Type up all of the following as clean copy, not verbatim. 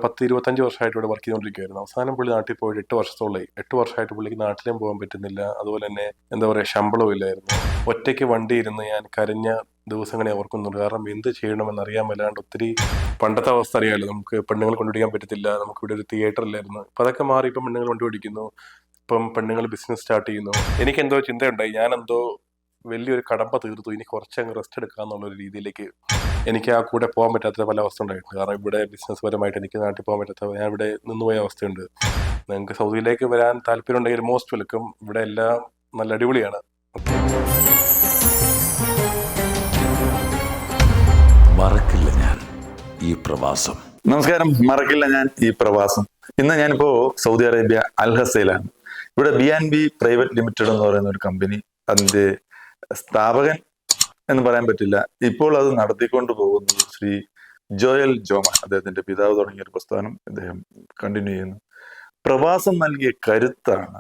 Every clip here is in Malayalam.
10-25 വർഷമായിട്ട് ഇവിടെ വർക്ക് ചെയ്തുകൊണ്ടിരിക്കുകയായിരുന്നു. അവസാനം പുള്ളി നാട്ടിൽ പോയിട്ട് 8 വർഷത്തോളമായി. 8 വർഷമായിട്ട് പുള്ളിക്ക് നാട്ടിലും പോകാൻ പറ്റുന്നില്ല. അതുപോലെ തന്നെ എന്താ പറയുക, ശമ്പളവും ഇല്ലായിരുന്നു. ഒറ്റയ്ക്ക് വണ്ടി ഇരുന്ന് ഞാൻ കരഞ്ഞ ദിവസങ്ങളെ ഓർക്കുന്നുണ്ട്. കാരണം എന്ത് ചെയ്യണമെന്ന് അറിയാൻ മേലാണ്ട് ഒത്തിരി. പണ്ടത്തെ അവസ്ഥ അറിയാമല്ലോ, നമുക്ക് പെണ്ണുങ്ങൾ കൊണ്ടുപിടിക്കാൻ പറ്റത്തില്ല. നമുക്കിവിടെ ഒരു തിയേറ്റർ ഇല്ലായിരുന്നു. അപ്പം അതൊക്കെ മാറി ഇപ്പം പെണ്ണുങ്ങൾ കൊണ്ടുപിടിക്കുന്നു. ഇപ്പം പെണ്ണുങ്ങൾ ബിസിനസ് സ്റ്റാർട്ട് ചെയ്യുന്നു. എനിക്കെന്തോ ചിന്തയുണ്ടായി, ഞാനെന്തോ വലിയൊരു കടമ്പ തീർത്തു, ഇനി കുറച്ചങ്ങ് റെസ്റ്റ് എടുക്കാമെന്നുള്ളൊരു രീതിയിലേക്ക് എനിക്ക് ആ കൂടെ പോകാൻ പറ്റാത്ത പല അവസ്ഥ ഉണ്ടായിട്ടുണ്ട്. കാരണം ഇവിടെ ബിസിനസ് പരമായിട്ട് എനിക്ക് നാട്ടിൽ പോകാൻ പറ്റാത്ത, ഞാൻ ഇവിടെ നിന്നുപോയ അവസ്ഥയുണ്ട്. നിങ്ങൾക്ക് സൗദിയിലേക്ക് വരാൻ താല്പര്യം ഉണ്ടെങ്കിൽ മോസ്റ്റ് വെൽക്കം. ഇവിടെ എല്ലാം നല്ല അടിപൊളിയാണ്. മറക്കില്ല ഞാൻ ഈ പ്രവാസം. നമസ്കാരം, മറക്കില്ല ഞാൻ ഈ പ്രവാസം. ഇന്ന് ഞാനിപ്പോ സൗദി അറേബ്യ അൽഹസയിലാണ്. ഇവിടെ ബി പ്രൈവറ്റ് ലിമിറ്റഡ് എന്ന് പറയുന്ന ഒരു കമ്പനി, അതിന്റെ സ്ഥാപകൻ എന്ന് പറയാൻ പറ്റില്ല, ഇപ്പോൾ അത് നടത്തിക്കൊണ്ട് പോകുന്നത് ശ്രീ ജോയൽ ജോമാൻ. അദ്ദേഹത്തിന്റെ പിതാവ് തുടങ്ങിയ ഒരു പ്രസ്ഥാനം അദ്ദേഹം കണ്ടിന്യൂ ചെയ്യുന്നു. പ്രവാസം നൽകിയ കരുത്താണ്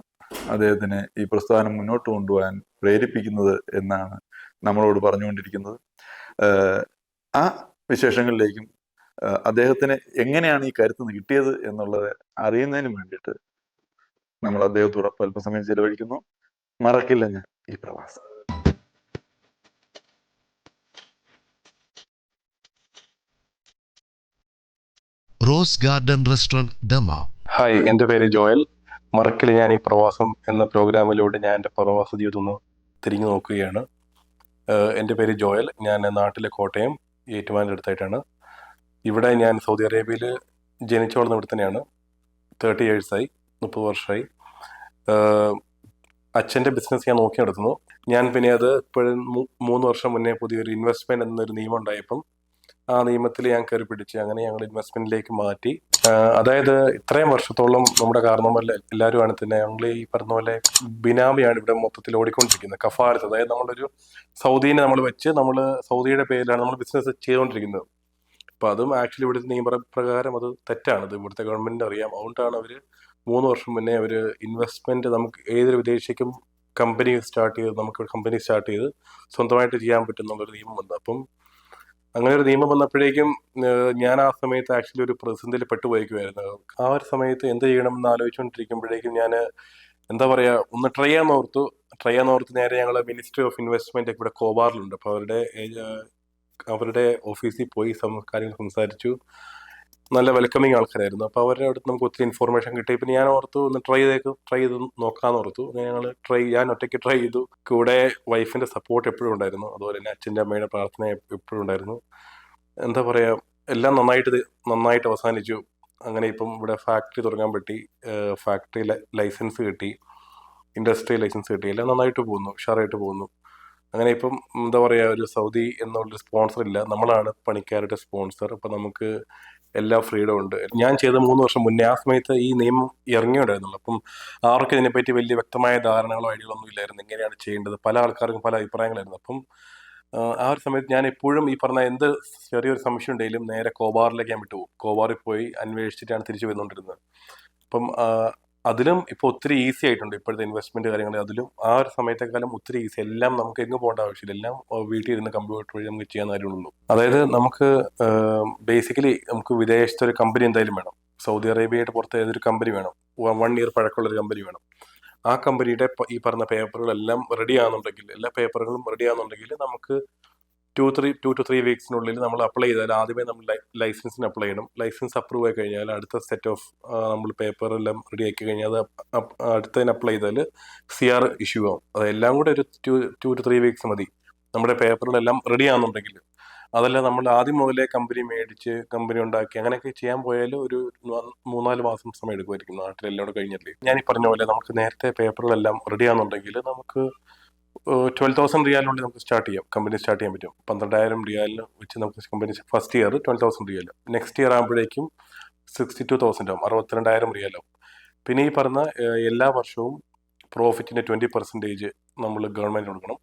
അദ്ദേഹത്തിന് ഈ പ്രസ്ഥാനം മുന്നോട്ട് കൊണ്ടുപോകാൻ പ്രേരിപ്പിക്കുന്നത് എന്നാണ് നമ്മളോട് പറഞ്ഞുകൊണ്ടിരിക്കുന്നത്. ആ വിശേഷങ്ങളിലേക്കും അദ്ദേഹത്തിന് എങ്ങനെയാണ് ഈ കരുത്ത് കിട്ടിയത് എന്നുള്ളത് അറിയുന്നതിന് വേണ്ടിയിട്ട് നമ്മൾ അദ്ദേഹത്തോട് അല്പസമയം ചെലവഴിക്കുന്നു. മറക്കില്ല ഞാൻ ഈ പ്രവാസം. Rose garden restaurant Dammam. Hi, എൻ്റെ പേര് ജോയൽ. മറക്കില്ല ഞാൻ ഈ പ്രവാസം എന്ന പ്രോഗ്രാമിലൂടെ ഞാൻ എൻ്റെ പ്രവാസ ജീവിതം ഒന്ന് തിരിഞ്ഞു നോക്കുകയാണ്. എൻ്റെ പേര് ജോയൽ. ഞാൻ നാട്ടിലെ കോട്ടയം ഏറ്റുമാനൂർ അടുത്തായിട്ടാണ്. ഇവിടെ ഞാൻ സൗദി അറേബ്യയിൽ ജനിച്ചോളുന്ന ഇവിടെ തന്നെയാണ്. 30 yearsആയി, 30 വർഷമായി. അച്ഛൻ്റെ ബിസിനസ് ഞാൻ നോക്കി നടത്തുന്നു. ഞാൻ പിന്നെ അത് ഇപ്പോഴും 3 വർഷം മുന്നേ പുതിയൊരു ഇൻവെസ്റ്റ്മെൻറ്റ് എന്നൊരു നിയമം ഉണ്ടായപ്പം ആ നിയമത്തിൽ ഞാൻ കയറി പിടിച്ച് അങ്ങനെ ഞങ്ങൾ ഇൻവെസ്റ്റ്മെൻറ്റിലേക്ക് മാറ്റി. അതായത് ഇത്രയും വർഷത്തോളം നമ്മുടെ കാരണവന്മാർ എല്ലാവരുമാണ് തന്നെ ഞങ്ങൾ ഈ പറഞ്ഞ പോലെ ബിനാമിയാണ് ഇവിടെ മൊത്തത്തിൽ ഓടിക്കൊണ്ടിരിക്കുന്നത്. കഫാലത്ത്, അതായത് നമ്മളൊരു സൗദീനെ നമ്മൾ വെച്ച് നമ്മൾ സൗദിയുടെ പേരിലാണ് നമ്മൾ ബിസിനസ് ചെയ്തുകൊണ്ടിരിക്കുന്നത്. അപ്പോൾ അതും ആക്ച്വലി ഇവിടുത്തെ നിയമപ്രകാരം അത് തെറ്റാണ്. അത് ഇവിടുത്തെ ഗവൺമെൻറ്റിന് അറിയാം. അതുകൊണ്ടാണ് അവർ 3 വർഷം മുന്നേ അവർ ഇൻവെസ്റ്റ്മെൻറ്റ് നമുക്ക് ഏതൊരു വിദേശിക്കും കമ്പനി സ്റ്റാർട്ട് ചെയ്ത് സ്വന്തമായിട്ട് ചെയ്യാൻ പറ്റുന്നുള്ളൊരു നിയമം വന്നു. അപ്പം അങ്ങനെ ഒരു നിയമം വന്നപ്പോഴേക്കും ഞാൻ ആ സമയത്ത് ആക്ച്വലി ഒരു പ്രതിസന്ധിയിൽ പെട്ടുപോയിരിക്കുമായിരുന്നു. ആ ഒരു സമയത്ത് എന്ത് ചെയ്യണമെന്ന് ആലോചിച്ചുകൊണ്ടിരിക്കുമ്പോഴേക്കും ഞാൻ എന്താ പറയുക, ഒന്ന് ട്രൈ ചെയ്യാന്നോർത്ത് നേരെ ഞങ്ങൾ മിനിസ്ട്രി ഓഫ് ഇൻവെസ്റ്റ്മെൻറ്റ് ഇവിടെ കോബാറിലുണ്ട്. അപ്പോൾ അവരുടെ ഓഫീസിൽ പോയി കാര്യങ്ങൾ സംസാരിച്ചു. നല്ല വെൽക്കമിങ് ആൾക്കാരായിരുന്നു. അപ്പോൾ അവരുടെ അടുത്ത് നമുക്ക് ഒത്തിരി ഇൻഫോർമേഷൻ കിട്ടി. പിന്നെ ഞാൻ ഓർത്തു ഒന്ന് ട്രൈ ചെയ്ത് നോക്കാമെന്ന് ഓർത്തു. ഞാൻ ഒറ്റയ്ക്ക് ട്രൈ ചെയ്തു. കൂടെ വൈഫിൻ്റെ സപ്പോർട്ട് എപ്പോഴും ഉണ്ടായിരുന്നു. അതുപോലെ തന്നെ അച്ഛൻ്റെ അമ്മയുടെ പ്രാർത്ഥന എപ്പോഴും ഉണ്ടായിരുന്നു. എന്താ പറയുക, എല്ലാം നന്നായിട്ട് അവസാനിച്ചു. അങ്ങനെ ഇപ്പം ഇവിടെ ഫാക്ടറി തുടങ്ങാൻ പറ്റി. ഫാക്ടറി ലൈസൻസ് കിട്ടി, ഇൻഡസ്ട്രി ലൈസൻസ് കിട്ടി. എല്ലാം നന്നായിട്ട് പോകുന്നു, ഉഷാറായിട്ട് പോകുന്നു. അങ്ങനെ ഇപ്പം എന്താ പറയുക, ഒരു സൗദി എന്നുള്ളൊരു സ്പോൺസർ ഇല്ല, നമ്മളാണ് പണിക്കാരുടെ സ്പോൺസർ. അപ്പം നമുക്ക് എല്ലാ ഫ്രീഡം ഉണ്ട്. ഞാൻ ചെയ്ത 3 വർഷം മുന്നേ ആ സമയത്ത് ഈ നിയമം ഇറങ്ങിയുണ്ടായിരുന്നുള്ളൂ. അപ്പം ആർക്കും ഇതിനെപ്പറ്റി വലിയ വ്യക്തമായ ധാരണകളോ ഐഡിയകളൊന്നും ഇല്ലായിരുന്നു എങ്ങനെയാണ് ചെയ്യേണ്ടത്. പല ആൾക്കാർക്കും പല അഭിപ്രായങ്ങളായിരുന്നു. അപ്പം ആ ഒരു സമയത്ത് ഞാൻ എപ്പോഴും ഈ പറഞ്ഞ എന്ത് ചെറിയൊരു സംശയം ഉണ്ടെങ്കിലും നേരെ കോബാറിലേക്ക് ഞാൻ വിട്ടുപോകും. കോബാറിൽ പോയി അന്വേഷിച്ചിട്ടാണ് തിരിച്ചു വന്നുകൊണ്ടിരുന്നത്. അപ്പം അതിലും ഇപ്പോൾ ഒത്തിരി ഈസി ആയിട്ടുണ്ട് ഇപ്പോഴത്തെ ഇൻവെസ്റ്റ്മെൻറ്റ് കാര്യങ്ങൾ. അതിലും ആ ഒരു സമയത്തെക്കാലം ഒത്തിരി ഈസി. എല്ലാം നമുക്ക് എങ്ങും പോകേണ്ട ആവശ്യമില്ല. എല്ലാം വീട്ടിൽ ഇരുന്ന് കമ്പ്യൂട്ടർ വഴി നമുക്ക് ചെയ്യാൻ കാര്യമുള്ളൂ. അതായത് നമുക്ക് ബേസിക്കലി നമുക്ക് വിദേശത്തെ ഒരു കമ്പനി എന്തായാലും വേണം. സൗദി അറേബ്യയുടെ പുറത്ത് ഏതൊരു കമ്പനി വേണം, 1 year പഴക്കമുള്ളൊരു കമ്പനി വേണം. ആ കമ്പനിയുടെ ഈ പറഞ്ഞ പേപ്പറുകളെല്ലാം റെഡി ആകുന്നുണ്ടെങ്കിൽ, എല്ലാ പേപ്പറുകളും റെഡി ആകുന്നുണ്ടെങ്കിൽ നമുക്ക് 2 to 3 വീക്സിനുള്ളിൽ നമ്മൾ അപ്ലൈ ചെയ്താൽ, ആദ്യമേ നമ്മൾ ലൈസൻസിന് അപ്ലൈ ചെയ്യണം. ലൈസൻസ് അപ്രൂവ് ആയി കഴിഞ്ഞാൽ അടുത്ത സെറ്റ് ഓഫ് നമ്മൾ പേപ്പറെല്ലാം റെഡി ആക്കി കഴിഞ്ഞാൽ അത് അടുത്തതിന് അപ്ലൈ ചെയ്താൽ CR ഇഷ്യൂ ആവും. അതെല്ലാം കൂടെ ഒരു 2 to 3 വീക്സ് മതി നമ്മുടെ പേപ്പറുകളെല്ലാം റെഡി ആകുന്നുണ്ടെങ്കിൽ. അതല്ല നമ്മൾ ആദ്യം മുതലേ കമ്പനി മേടിച്ച് കമ്പനി ഉണ്ടാക്കി അങ്ങനെയൊക്കെ ചെയ്യാൻ പോയാൽ ഒരു 3-4 മാസം സമയം എടുക്കുമായിരിക്കും നാട്ടിലെല്ലാം കൂടെ കഴിഞ്ഞില്ലേ. ഞാൻ ഈ പറഞ്ഞ പോലെ നമുക്ക് നേരത്തെ പേപ്പറുകളെല്ലാം റെഡി ആകുന്നുണ്ടെങ്കിൽ നമുക്ക് 12,000 റിയാലിനുള്ളിൽ നമുക്ക് കമ്പനി സ്റ്റാർട്ട് ചെയ്യാൻ പറ്റും. 12,000 റിയാലിന് വെച്ച് നമുക്ക് കമ്പനി ഫസ്റ്റ് ഇയർ 12,000 റിയാൽ. നെക്സ്റ്റ് ഇയർ ആകുമ്പോഴേക്കും 62,000 ആവും, 62,000 റിയാലാവും. പിന്നെ ഈ പറഞ്ഞ എല്ലാ വർഷവും പ്രോഫിറ്റിൻ്റെ 20% നമ്മൾ ഗവൺമെൻറ് കൊടുക്കണം.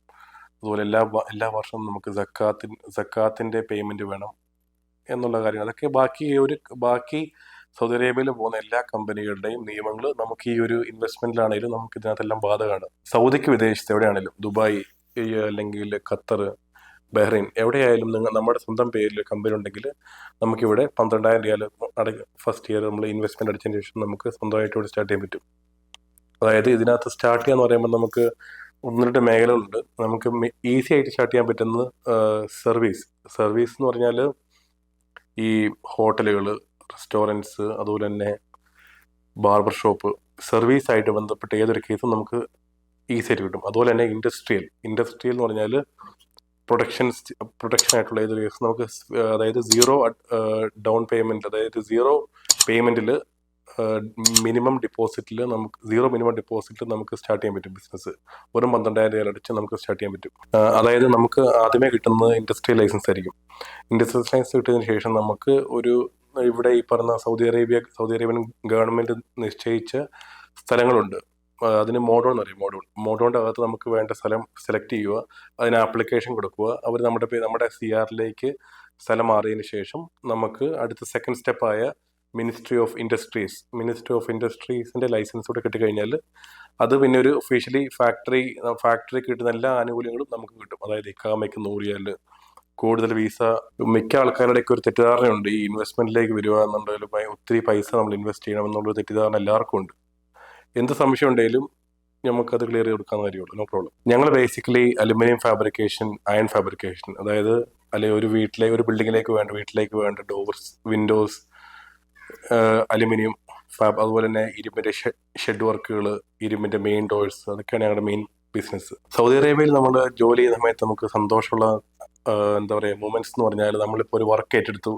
അതുപോലെ എല്ലാ വർഷവും നമുക്ക് സക്കാത്തിൻ്റെ പേയ്മെൻറ്റ് വേണം എന്നുള്ള കാര്യം. അതൊക്കെ ബാക്കി സൗദി അറേബ്യയിൽ പോകുന്ന എല്ലാ കമ്പനികളുടെയും നിയമങ്ങൾ നമുക്ക് ഈ ഒരു ഇൻവെസ്റ്റ്മെൻറ്റിലാണെങ്കിലും നമുക്ക് ഇതിനകത്തെല്ലാം ബാധകമാണ്. സൗദിക്ക് വിദേശത്ത് എവിടെയാണെങ്കിലും, ദുബായ് അല്ലെങ്കിൽ ഖത്തർ, ബഹ്റൈൻ, എവിടെയായാലും നമ്മുടെ സ്വന്തം പേരിൽ കമ്പനി ഉണ്ടെങ്കിൽ നമുക്കിവിടെ 12,000 റിയാൽ ഫസ്റ്റ് ഇയർ നമ്മൾ ഇൻവെസ്റ്റ്മെന്റ് അടിച്ചതിന് ശേഷം നമുക്ക് സ്വന്തമായിട്ട് ഇവിടെ സ്റ്റാർട്ട് ചെയ്യാൻ പറ്റും. അതായത് ഇതിനകത്ത് സ്റ്റാർട്ട് ചെയ്യാന്ന് പറയുമ്പോൾ നമുക്ക് 1-2 മേഖലകളുണ്ട്. നമുക്ക് ഈസി ആയിട്ട് സ്റ്റാർട്ട് ചെയ്യാൻ പറ്റുന്നത് സർവീസ് എന്ന് പറഞ്ഞാൽ ഈ ഹോട്ടലുകൾ, റെസ്റ്റോറൻറ്റ്സ്, അതുപോലെ തന്നെ ബാർബർ ഷോപ്പ്, സർവീസ് ആയിട്ട് ബന്ധപ്പെട്ട ഏതൊരു കേസും നമുക്ക് ഈസി ആയിട്ട് കിട്ടും. അതുപോലെ തന്നെ ഇൻഡസ്ട്രിയൽ എന്ന് പറഞ്ഞാൽ പ്രൊഡക്ഷൻ ആയിട്ടുള്ള ഏതൊരു കേസ് നമുക്ക് അതായത് സീറോ ഡൗൺ പേയ്മെന്റ്, അതായത് സീറോ പേയ്മെന്റിൽ മിനിമം ഡിപ്പോസിറ്റിൽ നമുക്ക് സ്റ്റാർട്ട് ചെയ്യാൻ പറ്റും ബിസിനസ്. വെറും 12,000 റിയാൽ അടിച്ച് നമുക്ക് സ്റ്റാർട്ട് ചെയ്യാൻ പറ്റും. അതായത് നമുക്ക് ആദ്യമേ കിട്ടുന്നത് ഇൻഡസ്ട്രിയൽ ലൈസൻസ് ആയിരിക്കും. ഇൻഡസ്ട്രിയൽ ലൈസൻസ് കിട്ടിയതിന് ശേഷം നമുക്ക് ഇവിടെ ഈ പറഞ്ഞ സൗദി അറേബ്യൻ ഗവൺമെന്റ് നിശ്ചയിച്ച സ്ഥലങ്ങളുണ്ട്. അതിന് മോഡോൺ എന്ന് പറയും. മോഡോണിന്റെ അകത്ത് നമുക്ക് വേണ്ട സ്ഥലം സെലക്ട് ചെയ്യുക, അതിന് ആപ്ലിക്കേഷൻ കൊടുക്കുക. അവർ നമ്മുടെ CR സ്ഥലം മാറിയതിന് ശേഷം നമുക്ക് അടുത്ത സെക്കൻഡ് സ്റ്റെപ്പായ മിനിസ്ട്രി ഓഫ് ഇൻഡസ്ട്രീസിന്റെ ലൈസൻസ് കൂടെ കിട്ടിക്കഴിഞ്ഞാൽ അത് പിന്നെ ഒരു ഒഫീഷ്യലി ഫാക്ടറി കിട്ടുന്ന എല്ലാ ആനുകൂല്യങ്ങളും നമുക്ക് കിട്ടും. അതായത് ഇക്കാമയ്ക്ക് 100 റിയാൽ, കൂടുതൽ വിസ. മിക്ക ആൾക്കാരുടെയൊക്കെ ഒരു തെറ്റിദ്ധാരണയുണ്ട്, ഈ ഇൻവെസ്റ്റ്മെന്റിലേക്ക് വരിക എന്നുണ്ടെങ്കിൽ ഒത്തിരി പൈസ നമ്മൾ ഇൻവെസ്റ്റ് ചെയ്യണം എന്നുള്ളൊരു തെറ്റിദ്ധാരണ എല്ലാവർക്കും ഉണ്ട്. എന്ത് സംശയം ഉണ്ടെങ്കിലും നമുക്കത് ക്ലിയർ ചെയ്ത് കൊടുക്കാവുന്ന കാര്യമുള്ളൂ, നോ പ്രോബ്ലം. ഞങ്ങൾ basically aluminium fabrication, iron fabrication, അതായത് അല്ലെങ്കിൽ ഒരു വീട്ടിലേക്ക് വേണ്ട ഡോർസ്, വിൻഡോസ്, അലുമിനിയം അതുപോലെ തന്നെ ഇരുമ്പിന്റെ ഷെഡ് വർക്കുകൾ, ഇരുമ്പിന്റെ മെയിൻ ഡോഴ്സ്, അതൊക്കെയാണ് ഞങ്ങളുടെ മെയിൻ ബിസിനസ്. സൗദി അറേബ്യയിൽ നമ്മൾ ജോലി ചെയ്യുന്ന സമയത്ത് നമുക്ക് സന്തോഷമുള്ള മൂമെന്റ്സ് എന്ന് പറഞ്ഞാൽ, നമ്മളിപ്പോൾ ഒരു വർക്ക് ഏറ്റെടുത്തു,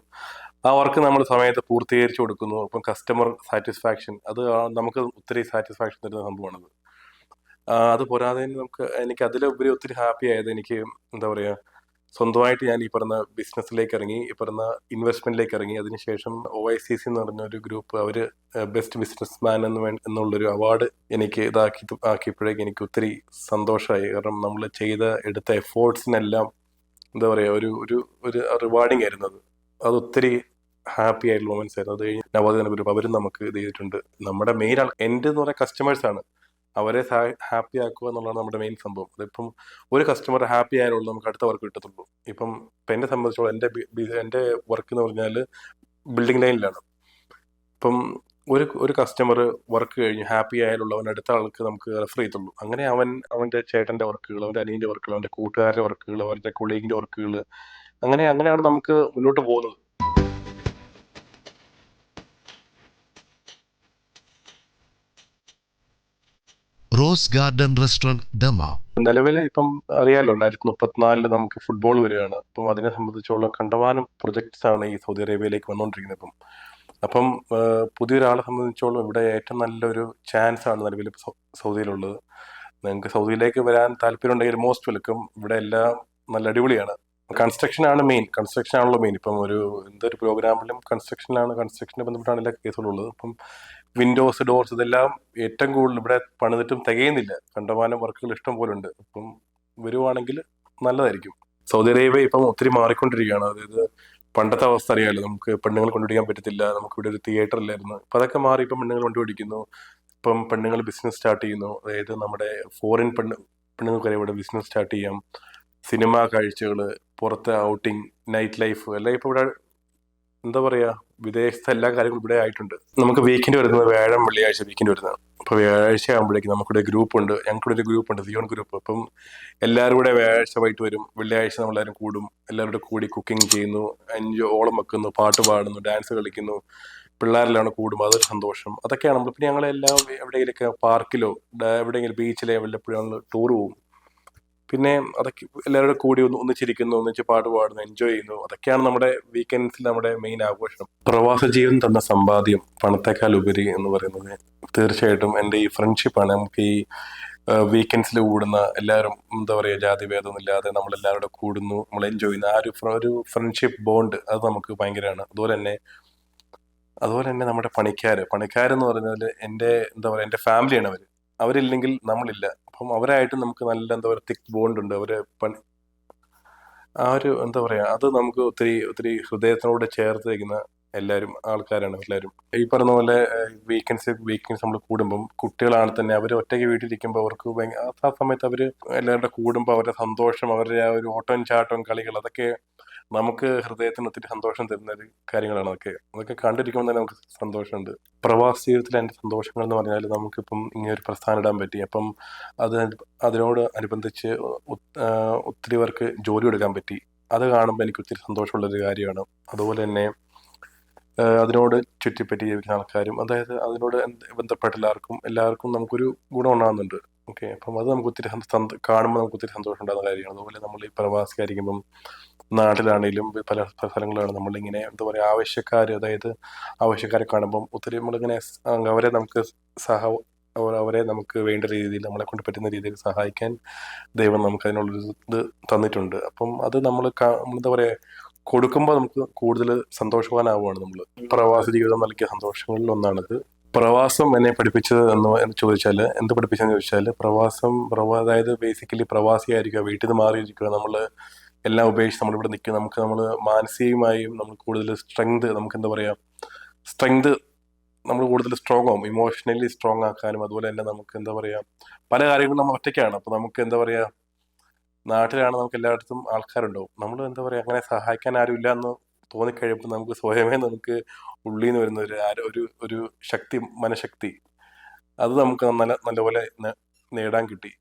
ആ വർക്ക് നമ്മൾ സമയത്ത് പൂർത്തീകരിച്ചു കൊടുക്കുന്നു. അപ്പം കസ്റ്റമർ സാറ്റിസ്ഫാക്ഷൻ, അത് നമുക്ക് ഒത്തിരി സാറ്റിസ്ഫാക്ഷൻ തരുന്ന സംഭവമാണത്. അത് പോരാതെ എനിക്ക് അതിലുപരി ഒത്തിരി ഹാപ്പി ആയത്, എനിക്ക് സ്വന്തമായിട്ട് ഞാൻ ഈ പറഞ്ഞ ബിസിനസ്സിലേക്ക് ഇറങ്ങി, ഈ പറഞ്ഞ ഇൻവെസ്റ്റ്മെന്റിലേക്ക് ഇറങ്ങി. അതിനുശേഷം OICC എന്ന് പറഞ്ഞ ഒരു ഗ്രൂപ്പ്, അവർ ബെസ്റ്റ് ബിസിനസ് മാൻ എന്നുള്ളൊരു അവാർഡ് എനിക്ക് ആക്കിയപ്പോഴേക്ക് എനിക്ക് ഒത്തിരി സന്തോഷമായി. കാരണം നമ്മൾ എടുത്ത എഫേർട്സിനെല്ലാം ഒരു റിവാർഡിങ് ആയിരുന്നത്. അത് ഒത്തിരി ഹാപ്പി ആയിട്ടുള്ള മൊമെന്റ്സ് ആയിരുന്നു. അത് കഴിഞ്ഞ് നവോദയ ഗ്രൂപ്പ് അവരും നമുക്ക് ഇത് ചെയ്തിട്ടുണ്ട്. നമ്മുടെ മെയിൻ എൻ്റെ എന്ന് പറയുന്ന കസ്റ്റമേഴ്സാണ്, അവരെ ഹാപ്പി ആക്കുക എന്നുള്ളതാണ് നമ്മുടെ മെയിൻ സംഭവം. അതിപ്പം ഒരു കസ്റ്റമർ ഹാപ്പി ആയാലുള്ളൂ നമുക്ക് അടുത്ത വർക്ക് കിട്ടത്തുള്ളൂ. ഇപ്പം എന്നെ സംബന്ധിച്ചോളം എൻ്റെ വർക്ക് എന്ന് പറഞ്ഞാൽ ബിൽഡിംഗ് ലൈനിലാണ്. ഇപ്പം ഒരു കസ്റ്റമർ വർക്ക് കഴിഞ്ഞ് ഹാപ്പി ആയാലുള്ള അവൻ അടുത്ത ആൾക്ക് നമുക്ക് റെഫർ ചെയ്യത്തുള്ളൂ. അങ്ങനെ അവൻ്റെ ചേട്ടൻ്റെ വർക്കുകൾ, അവൻ്റെ അനിയൻ്റെ വർക്കുകൾ, അവൻ്റെ കൂട്ടുകാരുടെ വർക്കുകൾ, അവൻ്റെ കൊളീഗിൻ്റെ വർക്കുകൾ, അങ്ങനെയാണ് നമുക്ക് മുന്നോട്ട് പോകുന്നത്. Rose garden restaurant Dammam. നിലവിൽ ഇപ്പം അറിയാലോ 2034 നമുക്ക് ഫുട്ബോൾ വരികയാണ്. അപ്പം അതിനെ സംബന്ധിച്ചോളം കണ്ടമാനം പ്രൊജക്ട്സ് ആണ് ഈ സൗദി അറേബ്യയിലേക്ക് വന്നുകൊണ്ടിരിക്കുന്നത്. അപ്പം പുതിയൊരാളെ സംബന്ധിച്ചോളം ഇവിടെ ഏറ്റവും നല്ലൊരു ചാൻസ് ആണ് നിലവിൽ സൗദിയിലുള്ളത്. നിങ്ങൾക്ക് സൗദിയിലേക്ക് വരാൻ താല്പര്യം ഉണ്ടെങ്കിൽ മോസ്റ്റ് വെൽക്കം. ഇവിടെ എല്ലാം നല്ല അടിപൊളിയാണ്. കൺസ്ട്രക്ഷൻ ആണല്ലോ മെയിൻ. ഇപ്പം എന്തൊരു പ്രോഗ്രാമിലും കൺസ്ട്രക്ഷനെ ബന്ധപ്പെട്ടാണ് എല്ലാ കേസുകളുള്ളത്. അപ്പം വിൻഡോസ്, ഡോർസ്, ഇതെല്ലാം ഏറ്റവും കൂടുതൽ ഇവിടെ പണിതിട്ടും തികയുന്നില്ല. കണ്ടമാനം വർക്കുകൾ ഇഷ്ടം പോലെ ഉണ്ട്. അപ്പം വരുവാണെങ്കിൽ നല്ലതായിരിക്കും. സൗദി അറേബ്യ ഇപ്പം ഒത്തിരി മാറിക്കൊണ്ടിരിക്കുകയാണ്. അതായത് പണ്ടത്തെ അവസ്ഥ അറിയാമല്ലോ, നമുക്ക് പെണ്ണുങ്ങൾ കൊണ്ടുപിടിക്കാൻ പറ്റത്തില്ല, നമുക്കിവിടെ ഒരു തിയേറ്റർ ഇല്ലായിരുന്നു. അപ്പം അതൊക്കെ മാറി ഇപ്പം പെണ്ണുങ്ങൾ കൊണ്ടുപിടിക്കുന്നു. ഇപ്പം പെണ്ണുങ്ങൾ ബിസിനസ് സ്റ്റാർട്ട് ചെയ്യുന്നു. അതായത് നമ്മുടെ ഫോറിൻ പെണ്ണുങ്ങൾക്ക് വരെ ഇവിടെ ബിസിനസ് സ്റ്റാർട്ട് ചെയ്യാം. സിനിമാ കാഴ്ചകൾ, പുറത്തെ ഔട്ടിങ്, നൈറ്റ് ലൈഫ് എല്ലാം ഇപ്പോൾ ഇവിടെ വിദേശത്തെ എല്ലാ കാര്യങ്ങളും ഇവിടെ ആയിട്ടുണ്ട്. നമുക്ക് വീക്കെൻഡ് വരുന്നത് വ്യാഴം, വെള്ളിയാഴ്ച വീക്കെൻഡ് വരുന്നത്. അപ്പോൾ വ്യാഴാഴ്ച ആകുമ്പോഴേക്കും നമുക്കിവിടെ ഗ്രൂപ്പുണ്ട്, ഞങ്ങൾക്കിവിടെ ഒരു ഗ്രൂപ്പുണ്ട്, സിയോൺ ഗ്രൂപ്പ്. അപ്പം എല്ലാവരും കൂടെ വ്യാഴാഴ്ച വൈകിട്ട് വരും. വെള്ളിയാഴ്ച നമ്മളെല്ലാവരും കൂടും. എല്ലാവരും കൂടി കുക്കിംഗ് ചെയ്യുന്നു, ഓളം വെക്കുന്നു, പാട്ട് പാടുന്നു, ഡാൻസ് കളിക്കുന്നു, പിള്ളേരെല്ലാം കൂടും. അതൊരു സന്തോഷം. അതൊക്കെയാണ് നമ്മൾ. പിന്നെ ഞങ്ങളെല്ലാം എവിടെയെങ്കിലൊക്കെ പാർക്കിലോ എവിടെയെങ്കിലും ബീച്ചിലോ വല്ലപ്പോഴും ഞങ്ങൾ ടൂർ പോകും. പിന്നെ അതൊക്കെ എല്ലാവരും കൂടി ഒന്നിച്ചിരിക്കുന്നു, ഒന്നിച്ച് പാട്ട് പാടുന്നു, എൻജോയ് ചെയ്യുന്നു. അതൊക്കെയാണ് നമ്മുടെ വീക്കെൻഡ്സിൽ നമ്മുടെ മെയിൻ ആഘോഷം. പ്രവാസ ജീവിതം തന്ന സമ്പാദ്യം പണത്തെക്കാൾ ഉപരി എന്ന് പറയുന്നത് തീർച്ചയായിട്ടും എൻ്റെ ഈ ഫ്രണ്ട്ഷിപ്പാണ്. നമുക്ക് ഈ വീക്കെൻഡ്സിൽ കൂടുന്ന എല്ലാവരും ജാതി ഭേദമൊന്നുമില്ലാതെ നമ്മളെല്ലാവരും കൂടുന്നു, നമ്മൾ എൻജോയ് ചെയ്യുന്ന ആ ഒരു ഫ്രണ്ട്ഷിപ്പ് ബോണ്ട്, അത് നമുക്ക് ഭയങ്കരമാണ്. അതുപോലെ തന്നെ നമ്മുടെ പണിക്കാരെന്ന് പറഞ്ഞാൽ എൻ്റെ ഫാമിലിയാണ് അവരില്ലെങ്കിൽ നമ്മളില്ല. അപ്പം അവരായിട്ട് നമുക്ക് നല്ല തിക്ക് ബോണ്ട് ഉണ്ട്. അത് നമുക്ക് ഒത്തിരി ഹൃദയത്തിനോട് ചേർത്ത് വയ്ക്കുന്ന എല്ലാവരും ആൾക്കാരാണ് എല്ലാവരും. ഈ പറഞ്ഞ പോലെ വീക്കെൻഡ്സ് നമ്മൾ കൂടുമ്പം കുട്ടികളാണ് തന്നെ അവർ ഒറ്റയ്ക്ക് വീട്ടിലിരിക്കുമ്പോൾ അവർക്ക് ആ സമയത്ത് അവർ എല്ലാവരുടെ കൂടുമ്പോൾ അവരുടെ സന്തോഷം, അവരുടെ ആ ഒരു ഓട്ടം ചാട്ടം കളികൾ, അതൊക്കെ നമുക്ക് ഹൃദയത്തിന് ഒത്തിരി സന്തോഷം തരുന്ന ഒരു കാര്യങ്ങളാണ്. അതൊക്കെ കണ്ടിരിക്കുമ്പോൾ തന്നെ നമുക്ക് സന്തോഷമുണ്ട്. പ്രവാസ ജീവിതത്തിലെ എൻ്റെ സന്തോഷങ്ങൾ എന്ന് പറഞ്ഞാൽ നമുക്കിപ്പം ഇങ്ങനെ ഒരു പ്രസ്ഥാനം ഇടാൻ പറ്റി. അപ്പം അത് അതിനോട് അനുബന്ധിച്ച് ഒത്തിരി പേർക്ക് ജോലി കൊടുക്കാൻ പറ്റി. അത് കാണുമ്പോൾ എനിക്ക് ഒത്തിരി സന്തോഷമുള്ളൊരു കാര്യമാണ്. അതുപോലെ തന്നെ അതിനോട് ചുറ്റിപ്പറ്റി ജീവിക്കുന്ന ആൾക്കാരും, അതായത് അതിനോട് ബന്ധപ്പെട്ട എല്ലാവർക്കും നമുക്കൊരു ഗുണം ഉണ്ടാകുന്നുണ്ട്. ഓക്കെ, അപ്പം അത് നമുക്ക് ഒത്തിരി കാണുമ്പോൾ നമുക്ക് ഒത്തിരി സന്തോഷം ഉണ്ടാകുന്ന കാര്യമാണ്. അതുപോലെ നമ്മൾ ഈ പ്രവാസിയായിരിക്കുമ്പം നാട്ടിലാണെങ്കിലും പല സ്ഥലങ്ങളിലാണ് നമ്മളിങ്ങനെ എന്താ പറയുക അതായത് ആവശ്യക്കാരെ കാണുമ്പം ഒത്തിരി നമ്മളിങ്ങനെ അവരെ അവരെ നമുക്ക് വേണ്ട രീതിയിൽ നമ്മളെ കൊണ്ട് പറ്റുന്ന രീതിയിൽ സഹായിക്കാൻ ദൈവം നമുക്ക് അതിനുള്ളൊരു ഇത് തന്നിട്ടുണ്ട്. അപ്പം അത് നമ്മൾ എന്താ പറയുക കൊടുക്കുമ്പോൾ നമുക്ക് കൂടുതൽ സന്തോഷവാനാവുകയാണ് നമ്മൾ. പ്രവാസ ജീവിതം നൽകിയ സന്തോഷങ്ങളിൽ ഒന്നാണിത്. പ്രവാസം എന്നെ പഠിപ്പിച്ചത് എന്ന് ചോദിച്ചാൽ എന്ത് പഠിപ്പിച്ചെന്ന് ചോദിച്ചാൽ അതായത് ബേസിക്കലി പ്രവാസിയായിരിക്കുക, വീട്ടിൽ നിന്ന് മാറിയിരിക്കുക, നമ്മൾ എല്ലാം ഉപേക്ഷിച്ച് നമ്മളിവിടെ നിൽക്കുക. നമ്മൾ മാനസികമായും നമ്മൾ കൂടുതൽ നമുക്ക് എന്താ പറയുക നമ്മൾ കൂടുതൽ സ്ട്രോങ് ആവും, ഇമോഷണലി സ്ട്രോങ് ആക്കാനും. അതുപോലെ തന്നെ നമുക്ക് എന്താ പറയുക പല കാര്യങ്ങളും നമ്മൾ ഒറ്റയ്ക്കാണ്. അപ്പോൾ നമുക്ക് എന്താ പറയുക നാട്ടിലാണ് നമുക്ക് എല്ലായിടത്തും ആൾക്കാരുണ്ടാവും. നമ്മൾ എന്താ പറയുക അങ്ങനെ സഹായിക്കാൻ ആരും ഇല്ല എന്ന് തോന്നിക്കഴിയുമ്പോൾ നമുക്ക് സ്വയമേ നമുക്ക് ഉള്ളിൽ നിന്ന് വരുന്ന ഒരു ശക്തി, മനഃശക്തി, അത് നമുക്ക് നല്ലപോലെ നേടാൻ കിട്ടി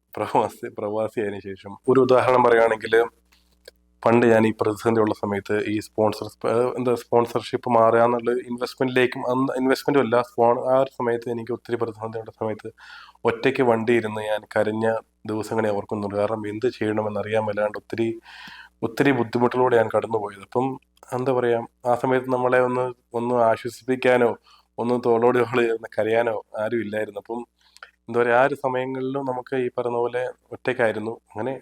പ്രവാസിയായതിനു ശേഷം. ഒരു ഉദാഹരണം പറയുകയാണെങ്കിൽ, പണ്ട് ഞാൻ ഈ പ്രതിസന്ധി ഉള്ള സമയത്ത് ഈ സ്പോൺസർഷിപ്പ് മാറുക എന്നുള്ള ഇൻവെസ്റ്റ്മെന്റിലേക്കും ഇൻവെസ്റ്റ്മെന്റും അല്ല ആ ഒരു സമയത്ത് എനിക്ക് ഒത്തിരി പ്രതിസന്ധി ഉള്ള സമയത്ത് ഒറ്റയ്ക്ക് വണ്ടി ഇരുന്ന് ഞാൻ കരഞ്ഞ ദിവസങ്ങളെ ഓർക്കുന്നുണ്ട്. കാരണം എന്ത് ചെയ്യണമെന്ന് അറിയാൻ മേലാണ്ട് ഒത്തിരി ബുദ്ധിമുട്ടിലൂടെ ഞാൻ കടന്നുപോയത്. അപ്പം എന്താ പറയാ ആ സമയത്ത് നമ്മളെ ഒന്ന് ആശ്വസിപ്പിക്കാനോ ഒന്ന് തോളോട് കരയാനോ ആരും ഇല്ലായിരുന്നു. അപ്പം എന്താ പറയുക ആ ഒരു സമയങ്ങളിലും നമുക്ക് ഈ പറഞ്ഞ പോലെ ഒറ്റയ്ക്കായിരുന്നു. അങ്ങനെ